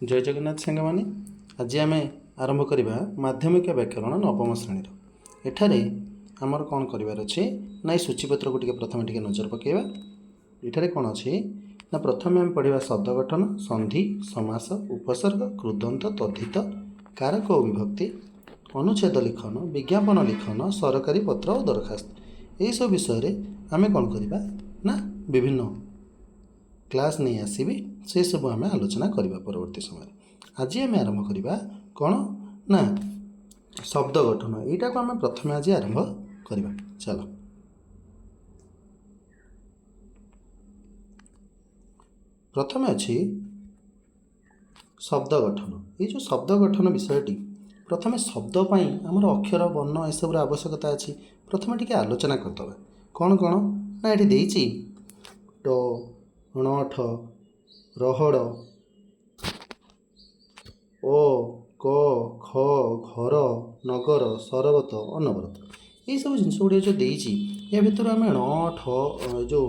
जय जगन्नाथ सांग मैंने आज आम आरंभ करवा माध्यमिक व्याकरण नवम श्रेणी एठारे आमर कौन करार अच्छे ना ये सूचीपत्र को प्रथम टे नजर पकेवा। एठारे कौन अच्छे ना प्रथम आम पढ़ा शब्द गठन संधि समास उपसर्ग कृदंत तद्धित कारक और विभक्ति अनुच्छेद लिखन विज्ञापन लिखन सरकारी पत्र और दरखास्त यही सब विषय आम कौन करवा ना विभिन्न क्लास नहीं आसबि से सब आम आलोचना करवा परवर्ती समय। आज आम आरंभ करवा कौन ना शब्द गठन यहाँ को आम प्रथम आज आरंभ करवा। चलो प्रथम अच्छी शब्द गठन। ये जो शब्द गठन विषयटी प्रथम शब्द आमर अक्षर वर्ण एसबूर आवश्यकता अच्छी प्रथम टी आलोचना करदे कौन कौन ना ये देती ट ठ रहड़ ओ क ख घर नगर सरबत अनबरत ये सब जिन गुड़े जो देती या भितर आम ठ जो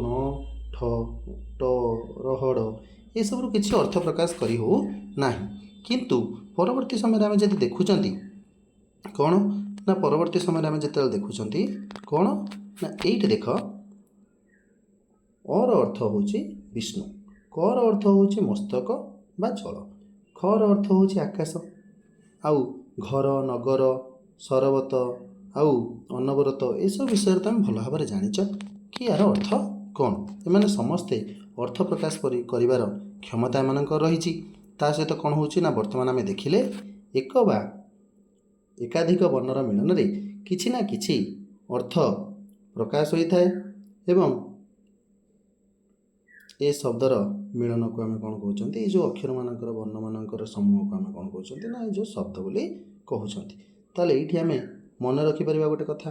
ठ ट रहड़ ये सब किसी अर्थ प्रकाश करी हो ना किंतु परवर्ती समय आम जब देखुं कौन ना परवर्ती समय आम जो देखुं कौन ना ये देख और अर्थ हूँ विष्णु कर अर्थ हूँ मस्तक बा जल खर अर्थ हूँ आकाश आउ घर नगर सरबत आउ अनबरत ये सब विषय तुम भल भाव जानिच कि यार अर्थ कौन एमाने समस्ते अर्थ प्रकाश करिवार क्षमता एमानकर रही सहित कौन हो बर्तमान आम देखिले एक बा एकाधिक वर्णर मिलन में किछि ना किछि अर्थ प्रकाश होता है एवं ए शब्दर मिलन को आम कौन कहते जो अक्षर मानकर वर्ण मानकर समूह को आम कौन कहते ना जो शब्द बोली कहते। ताले ये आम मन रखिपर गोटे कथा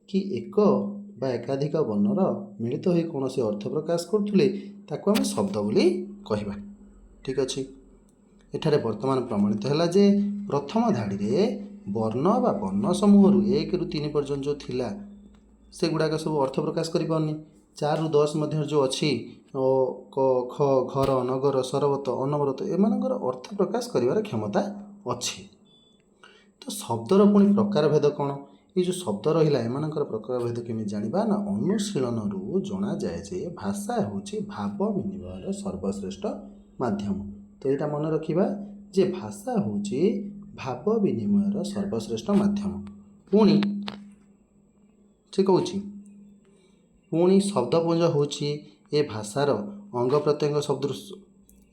कि एक बा एकाधिक वर्णर मिलित हो कौन से अर्थ प्रकाश करुले ताको आम शब्द बोली कहवा। ठीक अच्छे एठारे वर्तमान प्रमाणित है जे प्रथम धाड़ी में वर्ण बा वर्ण समूह 1 ରୁ 3 पर्यंत जो थिला से गुड़ाक सब अर्थ प्रकाश कर पारनी 4 ରୁ 10 मध्य जो अच्छी ओ क ख घर नगर सरबत अनबरत एमानकर अर्थ प्रकाश करिवार क्षमता अच्छी। तो शब्दर पुणी प्रकार भेद कौन ये जो शब्द रहा एमानकर प्रकार भेद केमी जानिबा ना अनुशीलन रु जना जाए जे भाषा होची भाव विनिमयर सर्वश्रेष्ठ माध्यम। तो यहाँ मन रखिबा जे भाषा होची भाव विनिमयर सर्वश्रेष्ठ माध्यम। पुणी से कहूँ पुणी शब्दपुंज होची ए भाषार अंग प्रत्यंग सदृश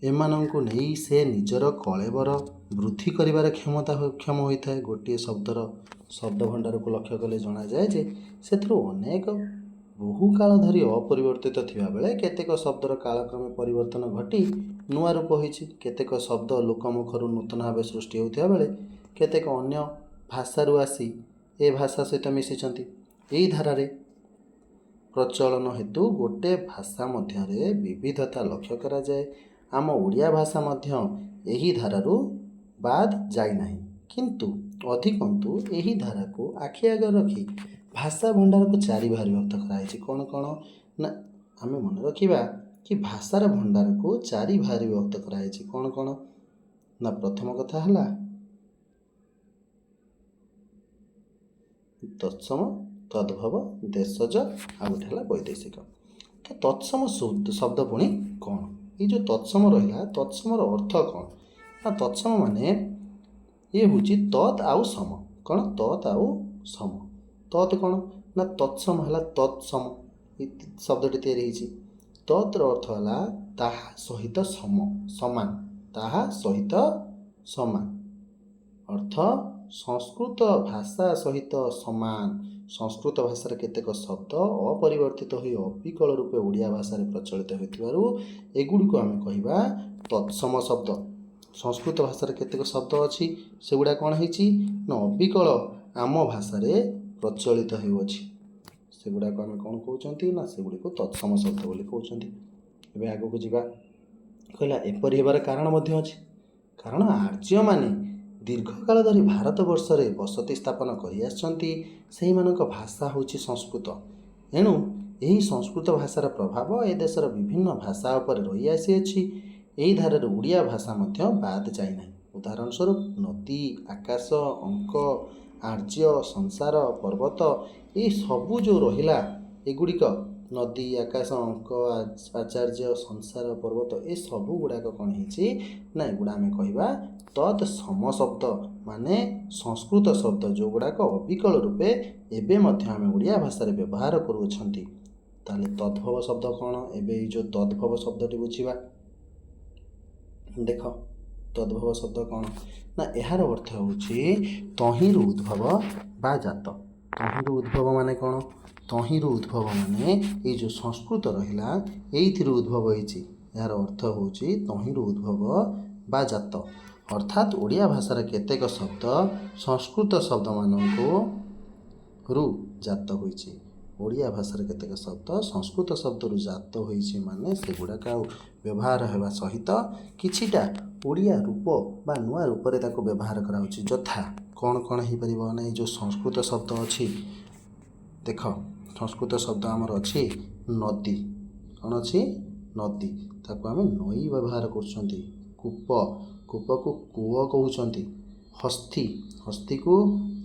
एमानंकु नहीं से निजर कलेबर वृद्धि करिवार क्षम होता है। गोटे शब्दर शब्द भंडार को लक्ष्य कले जना जाए जे सेथुरु अनेक बहु काल धरी अपरिवर्तित थिबा बेले केतेक शब्दर कालक्रमे परिवर्तन घटी नुआ रूप होइछि केतेक शब्द लोकमुखर नूतन भाव सृष्टि होता बेले केतेक अन्य भाषारू आसी ए भाषा सहित मिशिछंती। एई धारारे प्रचलन हेतु गोटे भाषा मध्य विविधता लक्ष्य करा जाए। आम ओडिया भाषा मध्य एही धारारू बाद जाई नाही किंतु अधिकंतु एही धारा को आखि आगे रखी भाषा भंडार को 4 भाग विभक्त कराई कौन कौन ना आम मन रखिबा कि भाषार भंडार को 4 भाग विभक्त कराई कौन कौन ना प्रथम कथा हला तत्सम तद्भव देशज आ गोटे है वैदेशिक। तो तत्सम शब्द पुणी कौन ये जो तत्सम रहा तत्समर अर्थ कौन ना तत्सम माने ये हूँ तत् आउ सम कौन तत् आउ सम तत् कौन ना तत्सम है तत्सम शब्दटी या तत्र अर्थ है ताहा सहित सम समान ताहा सहित समान अर्थ संस्कृत भाषा सहित समान। संस्कृत भाषार केतेक शब्द अपरिवर्तित होई अविकल रूपे ओडिया भाषा प्रचलित होइथिबारु एगुडी को आमे कहिबा तत्सम शब्द। संस्कृत भाषार केतेक शब्द अछि सेगुडा कोन हेछि न अविकल आम भाषा प्रचलित होउछि सेगुडा को आमे कोन कहउचंती ना सेगुडी को तत्सम शब्द बोली कहउचंती। एबे आगो को जिबा कहला एपरि हेबार कारण मध्ये अछि कारण आर्य माने दीर्घ काल धरी भारत वर्ष में बसति स्थापन कर भाषा हूँ संस्कृत एणु यही संस्कृत भाषार प्रभाव ए देशर विभिन्न भाषा उपर रही आसी ଏହି ଧାରାରେ ଓଡ଼ିଆ ଭାଷା ମଧ୍ୟ ବାଦ ଯାଇନାହିଁ। ଉଦାହରଣ ସ୍ୱରୂପ ନଦୀ, ଆକାଶ, ଅଙ୍କ, ଆର୍ଯ୍ୟ, ସଂସାର, ପର୍ବତ ଏସବୁ ଯେଉଁ ରହିଲା ଏଗୁଡ଼ିକ ନଦୀ, ଆକାଶ, ଅଙ୍କ, ଆଚାର୍ଯ୍ୟ, ସଂସାର, ପର୍ବତ ଏସବୁ ଗୁଡ଼ାକ କ'ଣ ହେଇଛି ନା ଏଗୁଡ଼ା ଆମେ କହିବା ତତ୍ ସମ ଶବ୍ଦ, ମାନେ ସଂସ୍କୃତ ଶବ୍ଦ ଯେଉଁଗୁଡ଼ାକ ଅବିକଳ ରୂପେ ଏବେ ମଧ୍ୟ ଆମେ ଓଡ଼ିଆ ଭାଷାରେ ବ୍ୟବହାର କରୁଅଛନ୍ତି। ତାହେଲେ ତଦ୍ଭବ ଶବ୍ଦ କ'ଣ? ଏବେ ଏଇ ଯେଉଁ ତଦ୍ଭବ ଶବ୍ଦଟି ବୁଝିବା। ଦେଖ ତଦ୍ଭବ ଶବ୍ଦ କ'ଣ ନା ଏହାର ଅର୍ଥ ହେଉଛି ତହିଁରୁ ଉଦ୍ଭବ ବା ଜାତ। ତହିଁରୁ ଉଦ୍ଭବ ମାନେ କ'ଣ? ତହିଁରୁ ଉଦ୍ଭବ ମାନେ ଏଇ ଯେଉଁ ସଂସ୍କୃତ ରହିଲା ଏଇଥିରୁ ଉଦ୍ଭବ ହେଇଛି। ଏହାର ଅର୍ଥ ହେଉଛି ତହିଁରୁ ଉଦ୍ଭବ ବା ଜାତ, ଅର୍ଥାତ୍ ଓଡ଼ିଆ ଭାଷାର କେତେକ ଶବ୍ଦ ସଂସ୍କୃତ ଶବ୍ଦମାନଙ୍କରୁ ଜାତ ହୋଇଛି। ଓଡ଼ିଆ ଭାଷାର କେତେକ ଶବ୍ଦ ସଂସ୍କୃତ ଶବ୍ଦରୁ ଜାତ ହୋଇଛି, ମାନେ ସେଗୁଡ଼ାକ ଆଉ ବ୍ୟବହାର ହେବା ସହିତ କିଛିଟା ଓଡ଼ିଆ ରୂପ ବା ନୂଆ ରୂପରେ ତାକୁ ବ୍ୟବହାର କରାଯାଉଛି। ଯଥା କ'ଣ କ'ଣ ହେଇପାରିବ ନା ଏଇ ଯେଉଁ ସଂସ୍କୃତ ଶବ୍ଦ ଅଛି, ଦେଖ ସଂସ୍କୃତ ଶବ୍ଦ ଆମର ଅଛି ନଦୀ। କ'ଣ ଅଛି? ନଦୀ। ତାକୁ ଆମେ ନଈ ବ୍ୟବହାର କରୁଛନ୍ତି। କୂପ, କୂପକୁ କୂଅ କହୁଛନ୍ତି। ହସ୍ତି, ହସ୍ତିକୁ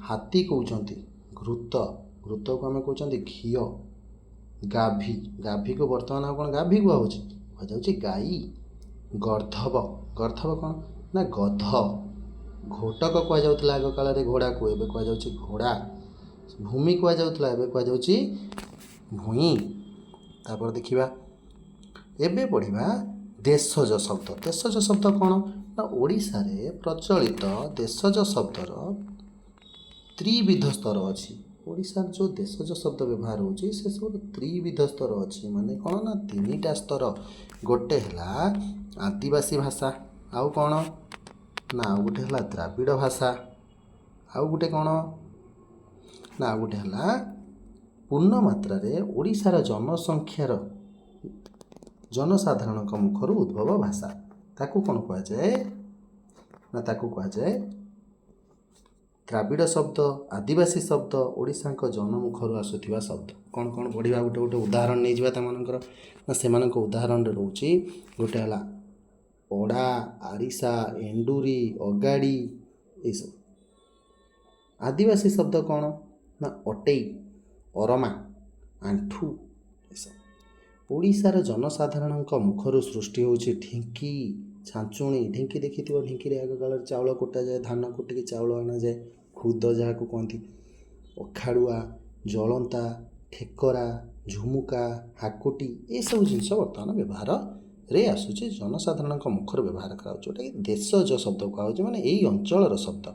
ହାତୀ କହୁଛନ୍ତି। ଘୃତ, ଘୃତକୁ ଆମେ କହୁଛନ୍ତି ଘିଅ। ଗାଭୀ, ଗାଭୀକୁ ବର୍ତ୍ତମାନ ଆଉ କ'ଣ ଗାଭୀ କୁହାହେଉଛି? କୁହାଯାଉଛି ଗାଈ। ଗର୍ଦ୍ଧବ, ଗର୍ଦ୍ଧବ କ'ଣ ନା ଗଧ। ଘୋଟକ କୁହାଯାଉଥିଲା ଆଗ କାଳରେ ଘୋଡ଼ାକୁ, ଏବେ କୁହାଯାଉଛି ଘୋଡ଼ା। ଭୂମି କୁହାଯାଉଥିଲା, ଏବେ କୁହାଯାଉଛି ଭୂଇଁ। ତାପରେ ଦେଖିବା, ଏବେ ପଢ଼ିବା ଦେଶଜ ଶବ୍ଦ। ଦେଶଜ ଶବ୍ଦ କ'ଣ ନା ଓଡ଼ିଶାରେ ପ୍ରଚଳିତ ଦେଶଜ ଶବ୍ଦର ତ୍ରିବିଧ ସ୍ତର ଅଛି। ଓଡ଼ିଶାର ଯେଉଁ ଦେଶଜ ଶବ୍ଦ ବ୍ୟବହାର ହେଉଛି ସେସବୁର ତ୍ରିବିଧ ସ୍ତର ଅଛି। ମାନେ କ'ଣ ନା ତିନିଟା ସ୍ତର। ଗୋଟେ ହେଲା ଆଦିବାସୀ ଭାଷା, ଆଉ କ'ଣ ନା ଆଉ ଗୋଟେ ହେଲା ଦ୍ରାବିଡ଼ ଭାଷା, ଆଉ ଗୋଟେ କ'ଣ ନା ଆଉ ଗୋଟେ ହେଲା ପୂର୍ଣ୍ଣ ମାତ୍ରାରେ ଓଡ଼ିଶାର ଜନସାଧାରଣଙ୍କ ମୁଖରୁ ଉଦ୍ଭବ ଭାଷା। ତାକୁ କ'ଣ କୁହାଯାଏ ନା ତାକୁ କୁହାଯାଏ ଦ୍ରାବିଡ଼ ଶବ୍ଦ, ଆଦିବାସୀ ଶବ୍ଦ, ଓଡ଼ିଶାଙ୍କ ଜନମୁଖରୁ ଆସୁଥିବା ଶବ୍ଦ। କ'ଣ କ'ଣ ପଢ଼ିବା? ଗୋଟେ ଗୋଟେ ଉଦାହରଣ ନେଇଯିବା ସେମାନଙ୍କର। ନା ସେମାନଙ୍କ ଉଦାହରଣରେ ରହୁଛି, ଗୋଟେ ହେଲା ଅଡ଼ା, ଆରିସା, ଏଣ୍ଡୁରି, ଅଗାଡ଼ି ଏସବୁ। ଆଦିବାସୀ ଶବ୍ଦ କ'ଣ ନା ଅଟେଇ, ଅରମା, ଆଣ୍ଠୁ ଏସବୁ। ଓଡ଼ିଶାର ଜନସାଧାରଣଙ୍କ ମୁଖରୁ ସୃଷ୍ଟି ହେଉଛି ଢିଙ୍କି, ଛାଞ୍ଚୁଣି। ଢିଙ୍କି ଦେଖିଥିବ, ଢିଙ୍କିରେ ଆଗ କାଳରେ ଚାଉଳ କୁଟାଯାଏ, ଧାନ କୁଟିକି ଚାଉଳ ଅଣାଯାଏ, ଖୁଦ ଯାହାକୁ କୁହନ୍ତି। ଅଖାଡ଼ୁଆ, ଜଳନ୍ତା, ଠେକରା, ଝୁମୁକା, ହାକୁଟି ଏସବୁ ଜିନିଷ ବର୍ତ୍ତମାନ ବ୍ୟବହାରରେ ଆସୁଛି, ଜନସାଧାରଣଙ୍କ ମୁଖରୁ ବ୍ୟବହାର କରାଯାଉଛି, ଯେଉଁଟାକି ଦେଶଜ ଶବ୍ଦ କୁହାଯାଉଛି, ମାନେ ଏଇ ଅଞ୍ଚଳର ଶବ୍ଦ।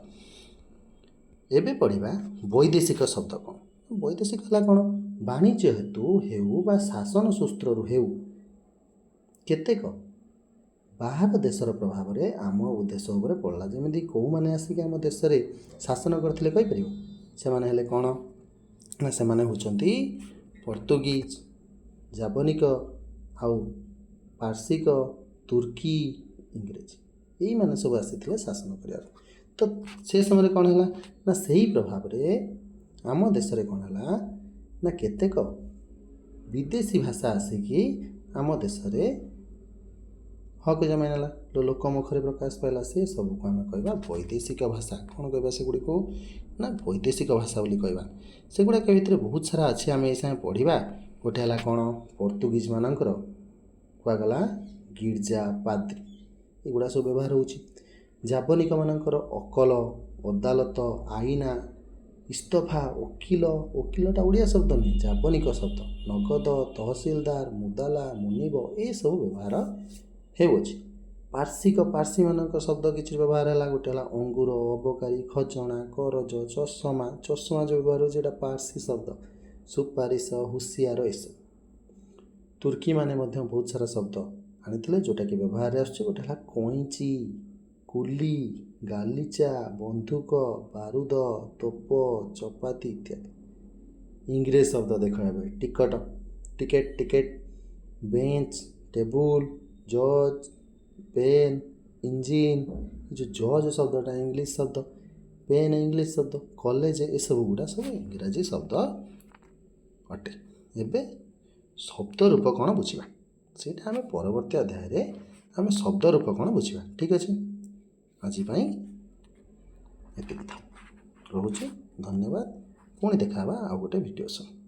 ଏବେ ପଢ଼ିବା ବୈଦେଶିକ ଶବ୍ଦ କ'ଣ? ବୈଦେଶିକ ହେଲା କ'ଣ? ବାଣିଜ୍ୟ ହେତୁ ହେଉ ବା ଶାସନ ସୂତ୍ରରୁ ହେଉ କେତେକ ବାହାର ଦେଶର ପ୍ରଭାବରେ ଆମ ଦେଶ ଉପରେ ପଡ଼ିଲା। ଯେମିତି କେଉଁମାନେ ଆସିକି ଆମ ଦେଶରେ ଶାସନ କରିଥିଲେ କହିପାରିବ? ସେମାନେ ହେଲେ କ'ଣ ନା ସେମାନେ ହେଉଛନ୍ତି ପର୍ତ୍ତୁଗୀଜ, ଜାବନିକ, ଆଉ ପାର୍ସିକ, ତୁର୍କୀ, ଇଂରେଜ। ଏଇମାନେ ସବୁ ଆସିଥିଲେ ଶାସନ କରିବାକୁ। ତ ସେ ସମୟରେ କ'ଣ ହେଲା ନା ସେହି ପ୍ରଭାବରେ ଆମ ଦେଶରେ କ'ଣ ହେଲା ନା କେତେକ ବିଦେଶୀ ଭାଷା ଆସିକି ଆମ ଦେଶରେ ହକ ଜମାଇ ନେଲା, ଲୋକ ମୁଖରେ ପ୍ରକାଶ ପାଇଲା। ସେ ସବୁକୁ ଆମେ କହିବା ବୈଦେଶିକ ଭାଷା। କ'ଣ କହିବା ସେଗୁଡ଼ିକୁ ନା ବୈଦେଶିକ ଭାଷା ବୋଲି କହିବା। ସେଗୁଡ଼ାକ ଭିତରେ ବହୁତ ସାରା ଅଛି, ଆମେ ଏଇ ସାଙ୍ଗେ ପଢ଼ିବା। ଗୋଟେ ହେଲା କ'ଣ ପର୍ତ୍ତୁଗୀଜ ମାନଙ୍କର କୁହାଗଲା ଗିର୍ଜା, ପାଦ୍ରୀ, ଏଗୁଡ଼ା ସବୁ ବ୍ୟବହାର ହେଉଛି। ଜାବନିକ ମାନଙ୍କର ଅକଲ, ଅଦାଲତ, ଆଇନା, ଇସ୍ତଫା, ଓକିଲ। ଓକିଲଟା ଓଡ଼ିଆ ଶବ୍ଦ ନୁହେଁ, ଜାବନିକ ଶବ୍ଦ। ନଗଦ, ତହସିଲଦାର, ମୁଦାଲା, ମୁନିବ ଏସବୁ ବ୍ୟବହାର ହେଉଅଛି। ପାର୍ସିକ, ପାର୍ସିମାନଙ୍କ ଶବ୍ଦ କିଛି ବ୍ୟବହାର ହେଲା। ଗୋଟେ ହେଲା ଅଙ୍ଗୁର, ଅବକାରୀ, ଖଜଣା, କରଜ, ଚଷମା। ଚଷମା ଯେଉଁ ବ୍ୟବହାର ହେଉଛି ଏଇଟା ପାର୍ସି ଶବ୍ଦ। ସୁପାରିଶ, ହୁସିଆର ଏସବୁ। ତୁର୍କୀମାନେ ମଧ୍ୟ ବହୁତ ସାରା ଶବ୍ଦ ଆଣିଥିଲେ ଯେଉଁଟାକି ବ୍ୟବହାରରେ ଆସୁଛି। ଗୋଟେ ହେଲା କଇଁଚି, କୁଲି, ଗାଲିଚା, ବନ୍ଧୁକ, ବାରୁଦ, ତୋପ, ଚପାତି ଇତ୍ୟାଦି। ଇଂରେଜ ଶବ୍ଦ ଦେଖ ଏବେ ଟିକେଟ୍, ବେଞ୍ଚ, ଟେବୁଲ, ଜଜ୍, ପେନ୍, ଇଞ୍ଜିନ୍। ଏ ଯେଉଁ ଜଜ୍ ଶବ୍ଦଟା ଇଂଲିଶ ଶବ୍ଦ, ପେନ୍ ଇଂଲିଶ ଶବ୍ଦ, କଲେଜ ଏସବୁ ଗୁଡ଼ା ସବୁ ଇଂରାଜୀ ଶବ୍ଦ ଅଟେ। ଏବେ ଶବ୍ଦ ରୂପ କ'ଣ ବୁଝିବା, ସେଇଟା ଆମେ ପରବର୍ତ୍ତୀ ଅଧ୍ୟାୟରେ ଆମେ ଶବ୍ଦ ରୂପ କ'ଣ ବୁଝିବା। ଠିକ୍ ଅଛି, ଆଜି ପାଇଁ ଏତିକି ଥାଉ। ରହୁଛି, ଧନ୍ୟବାଦ। ପୁଣି ଦେଖା ହେବା ଆଉ ଗୋଟେ ଭିଡ଼ିଓ ସହ।